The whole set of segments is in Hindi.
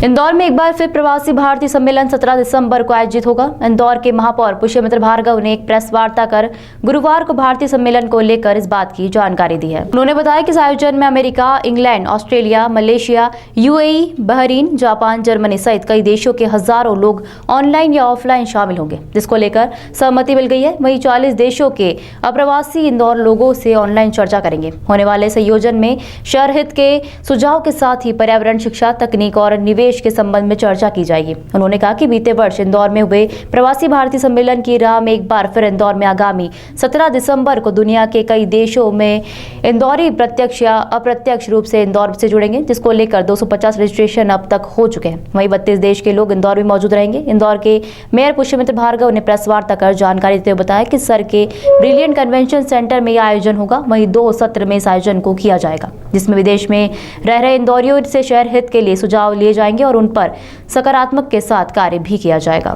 इंदौर में एक बार फिर प्रवासी भारतीय सम्मेलन 17 दिसंबर को आयोजित होगा। इंदौर के महापौर पुष्यमित्र भार्गव ने एक प्रेस वार्ता कर गुरुवार को भारतीय सम्मेलन को लेकर इस बात की जानकारी दी है। उन्होंने बताया कि इस आयोजन में America, England, Australia, Malaysia, UAE, Bahrain, Japan, Germany सहित कई देशों के हजारों लोग ऑनलाइन या ऑफलाइन शामिल होंगे, जिसको लेकर सहमति मिल गई है। वहीं 40 देशों के अप्रवासी इंदौर लोगों से ऑनलाइन चर्चा करेंगे। होने वाले संयोजन में शहर हित के सुझाव के साथ ही पर्यावरण, शिक्षा, तकनीक और निवेश के संबंध में चर्चा की जाएगी। उन्होंने कहा कि बीते वर्ष इंदौर में हुए प्रवासी भारतीय सम्मेलन की राह में एक बार फिर इंदौर में आगामी 17 दिसंबर को दुनिया के कई देशों में इंदौरी प्रत्यक्ष या अप्रत्यक्ष रूप से इंदौर से जुड़ेंगे, जिसको लेकर 250 रजिस्ट्रेशन अब तक हो चुके हैं। वहीं 32 देश के लोग इंदौर में मौजूद रहेंगे। इंदौर के मेयर पुष्यमित्र भार्गव ने प्रेस वार्ता कर जानकारी देते हुए बताया कि सर के ब्रिलियंट कन्वेंशन सेंटर में यह आयोजन होगा। वहीं 2 सत्र में इस आयोजन को किया जाएगा, जिसमें विदेश में रह रहे इंदौरियों से शहर हित के लिए सुझाव लिए जाएंगे और उन पर सकारात्मक के साथ कार्य भी किया जाएगा।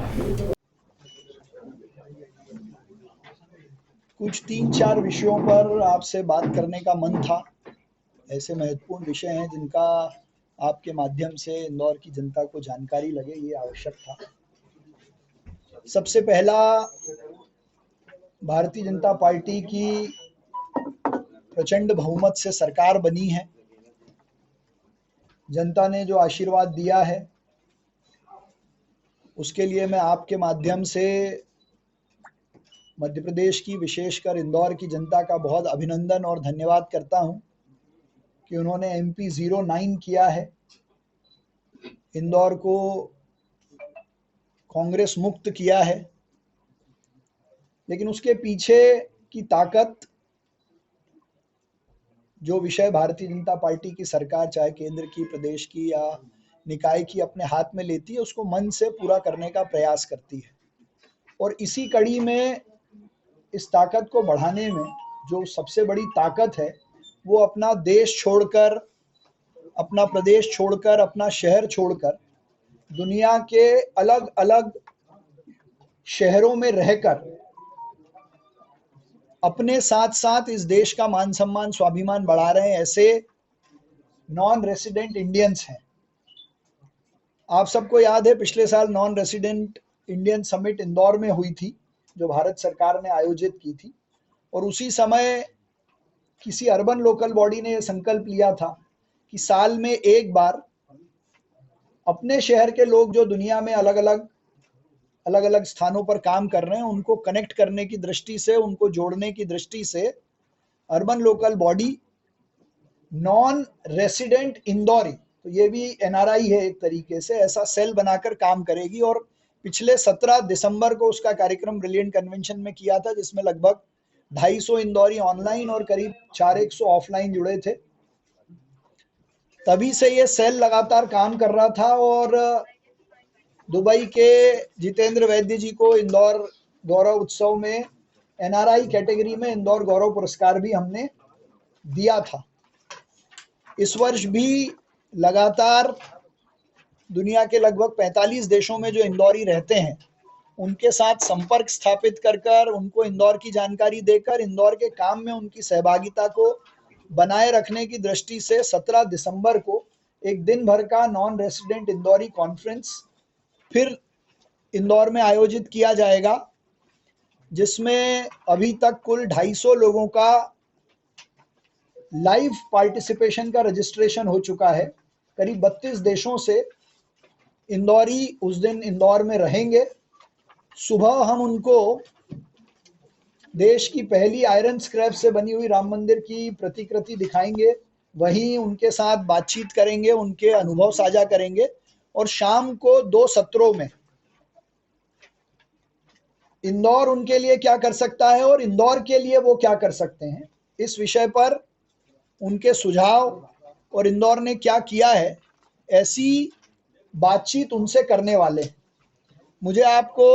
कुछ 3-4 विषयों पर आपसे बात करने का मन था। ऐसे महत्वपूर्ण विषय हैं जिनका आपके माध्यम से इंदौर की जनता को जानकारी लगे, ये आवश्यक था। सबसे पहला, भारतीय जनता पार्टी की प्रचंड बहुमत से सरकार बनी है। जनता ने जो आशीर्वाद दिया है उसके लिए मैं आपके माध्यम से मध्य प्रदेश की, विशेषकर इंदौर की जनता का बहुत अभिनंदन और धन्यवाद करता हूं कि उन्होंने MP 09 किया है। इंदौर को कांग्रेस मुक्त किया है। लेकिन उसके पीछे की ताकत, जो विषय भारतीय जनता पार्टी की सरकार, चाहे केंद्र की, प्रदेश की या निकाय की, अपने हाथ में लेती है, उसको मन से पूरा करने का प्रयास करती है। और इसी कड़ी में इस ताकत को बढ़ाने में जो सबसे बड़ी ताकत है वो अपना देश छोड़कर, अपना प्रदेश छोड़कर, अपना शहर छोड़कर दुनिया के अलग अलग शहरों में रहकर अपने साथ साथ इस देश का मान सम्मान, स्वाभिमान बढ़ा रहे हैं, ऐसे नॉन रेसिडेंट इंडियंस हैं। आप सबको याद है, पिछले साल non resident Indian summit Indore में हुई थी, जो भारत सरकार ने आयोजित की थी। और उसी समय किसी अर्बन लोकल बॉडी ने यह संकल्प लिया था कि साल में एक बार अपने शहर के लोग जो दुनिया में अलग अलग स्थानों पर काम कर रहे हैं, उनको कनेक्ट करने की दृष्टि से, उनको जोड़ने की दृष्टि से urban local body non resident Indori, तो ये भी NRI है एक तरीके से, ऐसा सेल बनाकर काम करेगी। और पिछले 17 दिसंबर को उसका कार्यक्रम ब्रिलियंट कन्वेंशन में किया था, जिसमें लगभग 250 इंदौरी ऑनलाइन और करीब 400 ऑफलाइन जुड़े थे। तभी से ये सेल लगातार काम कर रहा था। और दुबई के जितेंद्र वैद्य जी को इंदौर गौरव उत्सव में NRI कैटेगरी में इंदौर गौरव पुरस्कार भी हमने दिया था। इस वर्ष भी लगातार दुनिया के लगभग 45 देशों में जो इंदौरी रहते हैं उनके साथ संपर्क स्थापित कर उनको इंदौर की जानकारी देकर इंदौर के काम में उनकी सहभागिता को बनाए रखने की दृष्टि से 17 दिसंबर को एक दिन भर का नॉन रेसिडेंट इंदौरी कॉन्फ्रेंस फिर इंदौर में आयोजित किया जाएगा, जिसमें अभी तक कुल 250 लोगों का लाइव पार्टिसिपेशन का रजिस्ट्रेशन हो चुका है। करीब 32 देशों से इंदौरी उस दिन इंदौर में रहेंगे। सुबह हम उनको देश की पहली आयरन स्क्रैप से बनी हुई राम मंदिर की प्रतिकृति दिखाएंगे, वहीं उनके साथ बातचीत करेंगे, उनके अनुभव साझा करेंगे। और शाम को 2 सत्रों में इंदौर उनके लिए क्या कर सकता है और इंदौर के लिए वो क्या कर सकते हैं, इस विषय पर उनके सुझाव और इंदौर ने क्या किया है, ऐसी बातचीत उनसे करने वाले। मुझे आपको